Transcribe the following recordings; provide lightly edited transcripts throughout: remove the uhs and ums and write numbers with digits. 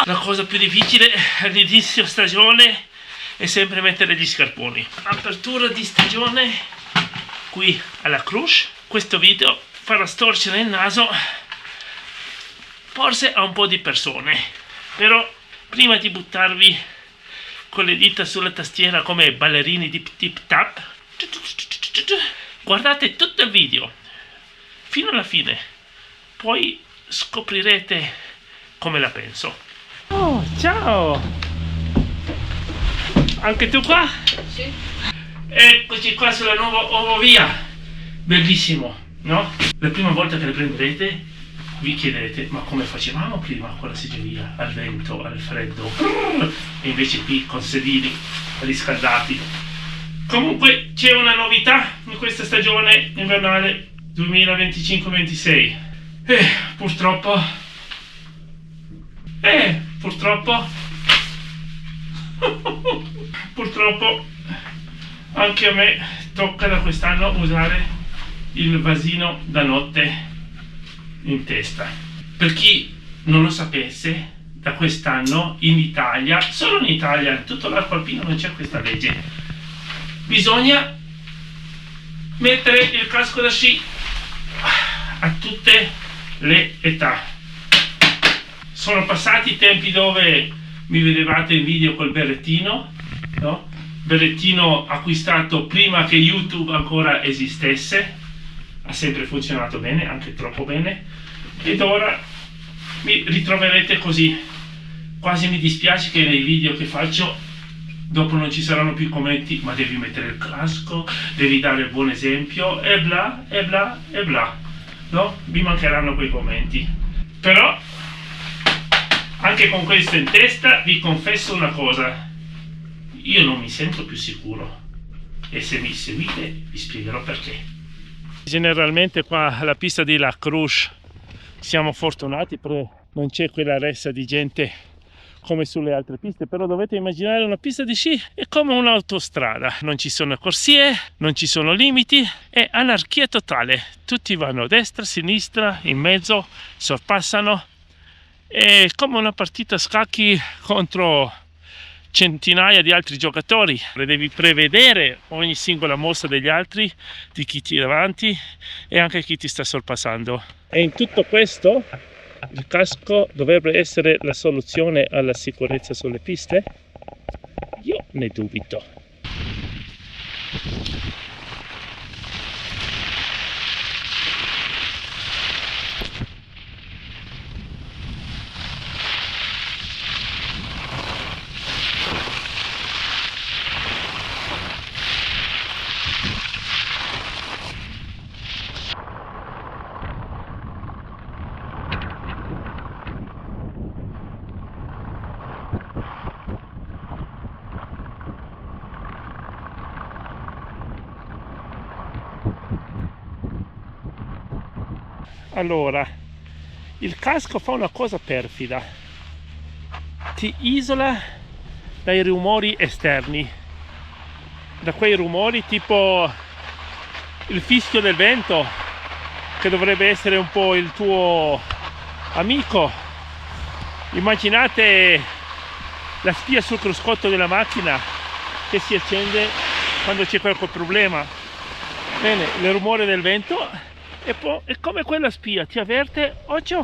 La cosa più difficile all'inizio stagione è sempre mettere gli scarponi. Apertura di stagione qui alla Crush. Questo video farà storcere il naso forse a un po' di persone, però prima di buttarvi con le dita sulla tastiera come ballerini di tip tap, guardate tutto il video fino alla fine, poi scoprirete come la penso. Oh, ciao! Anche tu qua? Sì. Eccoci qua sulla nuova ovovia, bellissimo, no? La prima volta che le prenderete vi chiederete: ma come facevamo prima con la seggiovia, al vento, al freddo, e invece qui con sedili riscaldati. Comunque c'è una novità in questa stagione invernale 2025-26. Purtroppo anche a me tocca da quest'anno usare il vasino da notte in testa. Per chi non lo sapesse, da quest'anno in Italia, solo in Italia, in tutto l'arco alpino non c'è questa legge, bisogna mettere il casco da sci a tutte le età. Sono passati i tempi dove mi vedevate in video col berrettino, no? Berrettino acquistato prima che YouTube ancora esistesse, ha sempre funzionato bene, anche troppo bene, ed ora mi ritroverete così. Quasi mi dispiace che nei video che faccio dopo non ci saranno più commenti: ma devi mettere il casco, devi dare il buon esempio, e bla e bla e bla, no? Vi mancheranno quei commenti. Però anche con questo in testa vi confesso una cosa: io non mi sento più sicuro, e se mi seguite vi spiegherò perché. Generalmente qua alla pista di La Crush siamo fortunati perché non c'è quella ressa di gente come sulle altre piste, però dovete immaginare una pista di sci è come un'autostrada, non ci sono corsie, non ci sono limiti, è anarchia totale, tutti vanno a destra, a sinistra, in mezzo, sorpassano, è come una partita a scacchi contro centinaia di altri giocatori. Devi prevedere ogni singola mossa degli altri, di chi ti è davanti e anche chi ti sta sorpassando. E in tutto questo il casco dovrebbe essere la soluzione alla sicurezza sulle piste? Io ne dubito. Allora, il casco fa una cosa perfida: ti isola dai rumori esterni, da quei rumori tipo il fischio del vento, che dovrebbe essere un po' il tuo amico. Immaginate la spia sul cruscotto della macchina che si accende quando c'è qualche problema. Bene, il rumore del vento è come quella spia, ti avverte: occhio,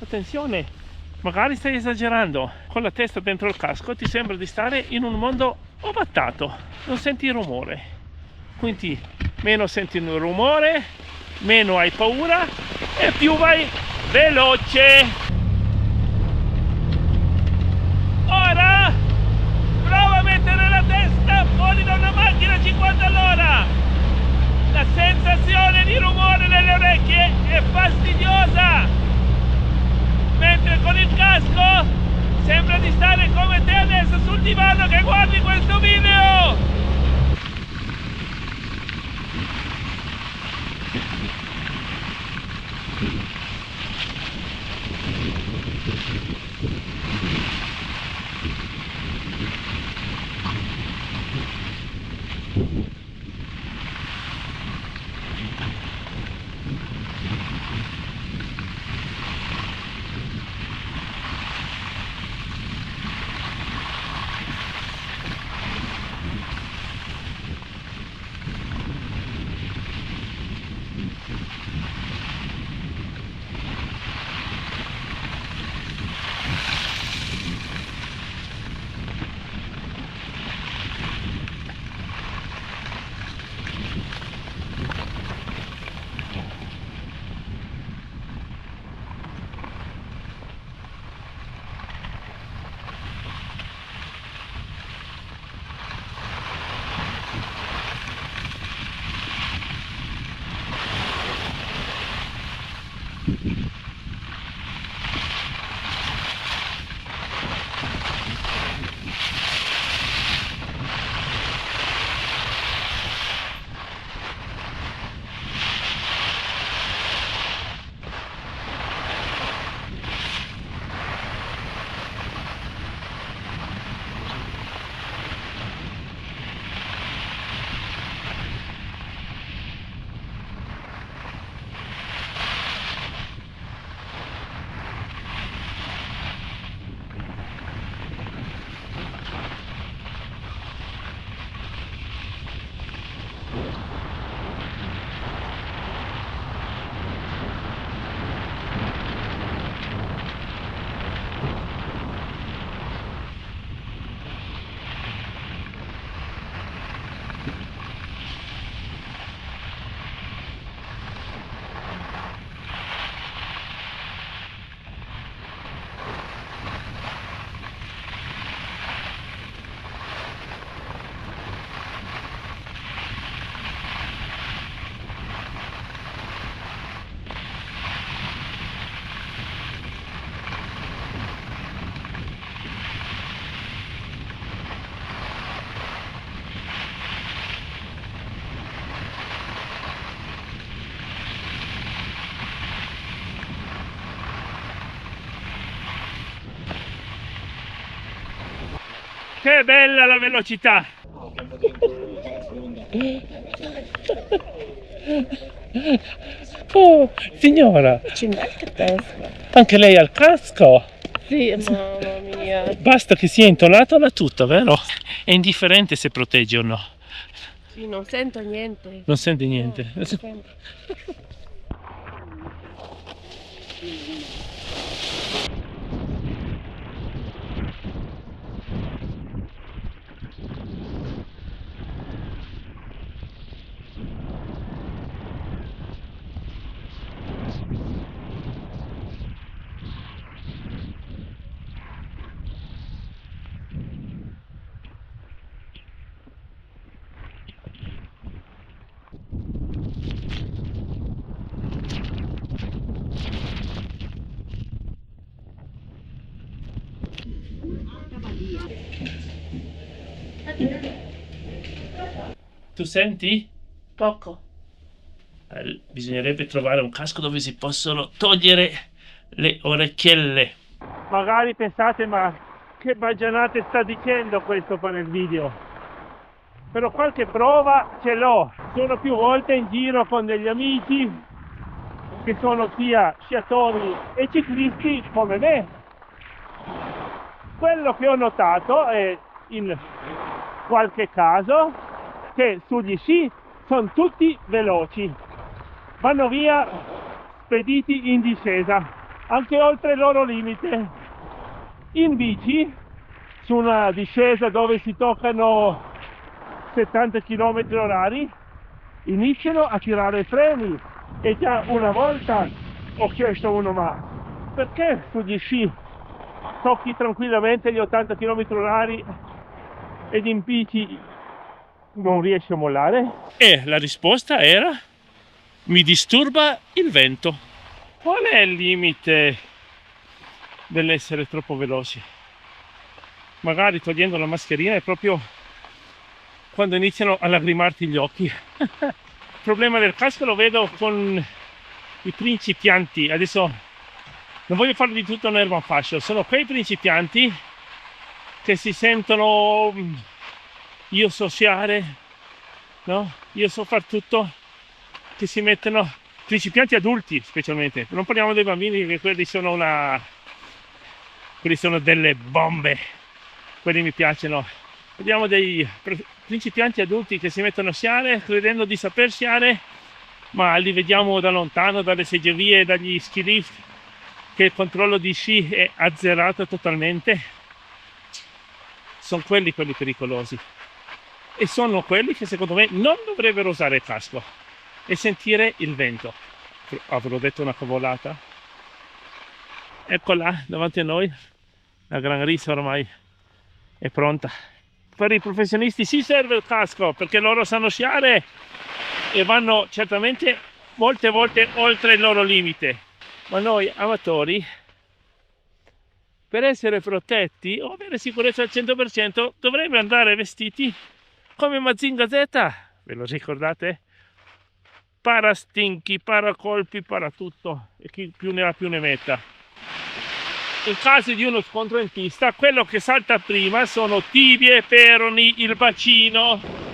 attenzione, magari stai esagerando. Con la testa dentro il casco ti sembra di stare in un mondo ovattato, non senti il rumore, quindi meno senti il rumore, meno hai paura e più vai veloce. Ora prova a mettere la testa fuori da una macchina a 50 all'ora. La sensazione di rumore nelle orecchie è fastidiosa, mentre con il casco sembra di stare come te adesso sul divano che guardi questo video. che bella la velocità! Oh, signora, Ci mette testa. anche lei ha il casco? Sì, mamma mia. Basta che sia intonato da tutto, vero? È indifferente se protegge o no. Sì, non sento niente. Non sente niente. No, non sento. Tu senti? Poco. Bisognerebbe trovare un casco dove si possono togliere le orecchielle. Magari pensate, ma che baggianate sta dicendo questo per il video? Però qualche prova ce l'ho. Sono più volte in giro con degli amici che sono sia sciatori e ciclisti come me. Quello che ho notato è, in qualche caso, che sugli sci sono tutti veloci, vanno via spediti in discesa, anche oltre il loro limite. In bici, su una discesa dove si toccano 70 km orari, iniziano a tirare i freni, e già una volta ho chiesto a uno: ma perché sugli sci tocchi tranquillamente gli 80 km orari ed in bici non riesci a mollare? E la risposta era: mi disturba il vento. Qual è il limite dell'essere troppo veloci? Magari togliendo la mascherina è proprio quando iniziano a lacrimarti gli occhi. Il problema del casco lo vedo con i principianti. Adesso non voglio fare di tutto un erba fascio, sono quei principianti che si sentono: io so sciare, no? Io so far tutto, che si mettono, principianti adulti specialmente, non parliamo dei bambini, che quelli sono delle bombe, quelli mi piacciono. Parliamo dei principianti adulti che si mettono a sciare credendo di saper sciare, ma li vediamo da lontano, dalle seggiovie, dagli ski lift, che il controllo di sci è azzerato totalmente. Sono quelli pericolosi, e sono quelli che secondo me non dovrebbero usare il casco e sentire il vento. Avrò detto una cavolata? Eccola davanti a noi, la Gran Risa ormai è pronta. Per i professionisti si serve il casco perché loro sanno sciare e vanno certamente molte volte oltre il loro limite, ma noi amatori, per essere protetti o avere sicurezza al 100%, dovremmo andare vestiti come Mazinga Z, ve lo ricordate? Para stinchi, para colpi, para tutto, e chi più ne ha più ne metta. In caso di uno scontro in pista, quello che salta prima sono tibie, peroni, il bacino.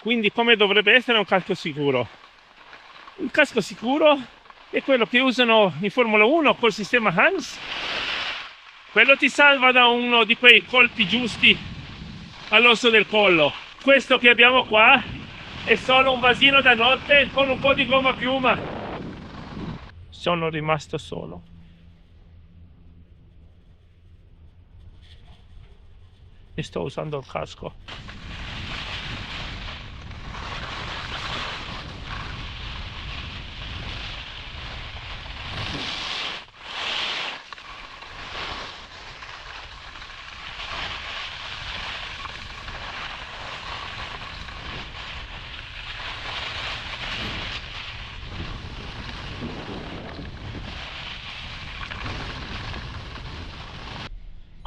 Quindi come dovrebbe essere un casco sicuro? Un casco sicuro è quello che usano in Formula 1 col sistema Hans. Quello ti salva da uno di quei colpi giusti all'osso del collo. Questo che abbiamo qua è solo un vasino da notte con un po' di gomma piuma. Sono rimasto solo. E sto usando il casco.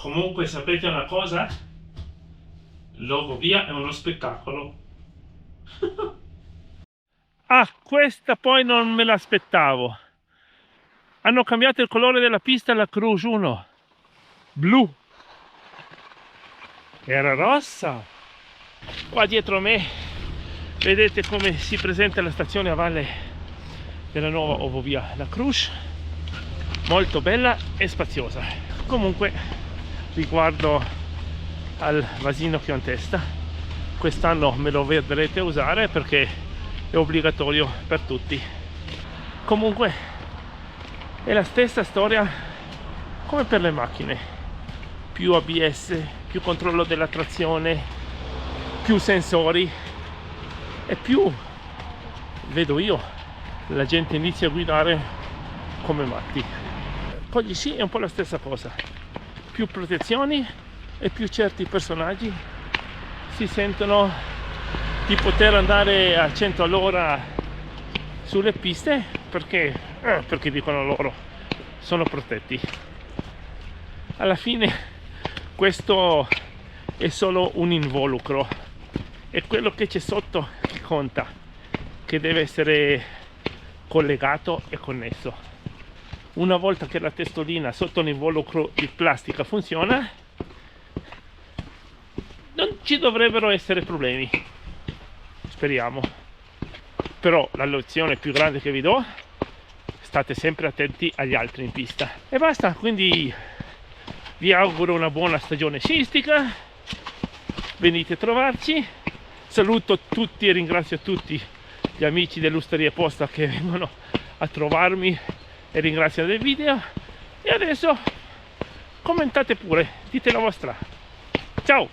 Comunque sapete una cosa? L'Ogovia è uno spettacolo. Ah, questa poi non me l'aspettavo. Hanno cambiato il colore della pista alla Cruise 1. Blu. Era rossa. Qua dietro a me vedete come si presenta la stazione a valle della nuova Ovovia La Cruz, molto bella e spaziosa. Comunque, riguardo al vasino che ho in testa, quest'anno me lo vedrete usare perché è obbligatorio per tutti. Comunque è la stessa storia come per le macchine: più ABS, più controllo della trazione, più sensori e più, vedo io, la gente inizia a guidare come matti. Con gli sci è un po' la stessa cosa: più protezioni e più certi personaggi si sentono di poter andare a 100 all'ora sulle piste perché dicono loro sono protetti. Alla fine questo è solo un involucro, è quello che c'è sotto che conta, che deve essere collegato e connesso. Una volta che la testolina sotto l'involucro di plastica funziona, non ci dovrebbero essere problemi, speriamo. Però la lezione più grande che vi do: state sempre attenti agli altri in pista. E basta, quindi vi auguro una buona stagione sciistica, venite a trovarci. Saluto tutti e ringrazio tutti gli amici dell'Osteria Posta che vengono a trovarmi e ringraziano del video. E adesso commentate pure, dite la vostra. Ciao!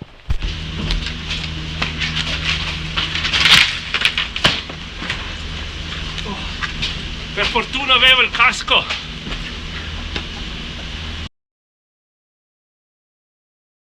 Per fortuna avevo il casco.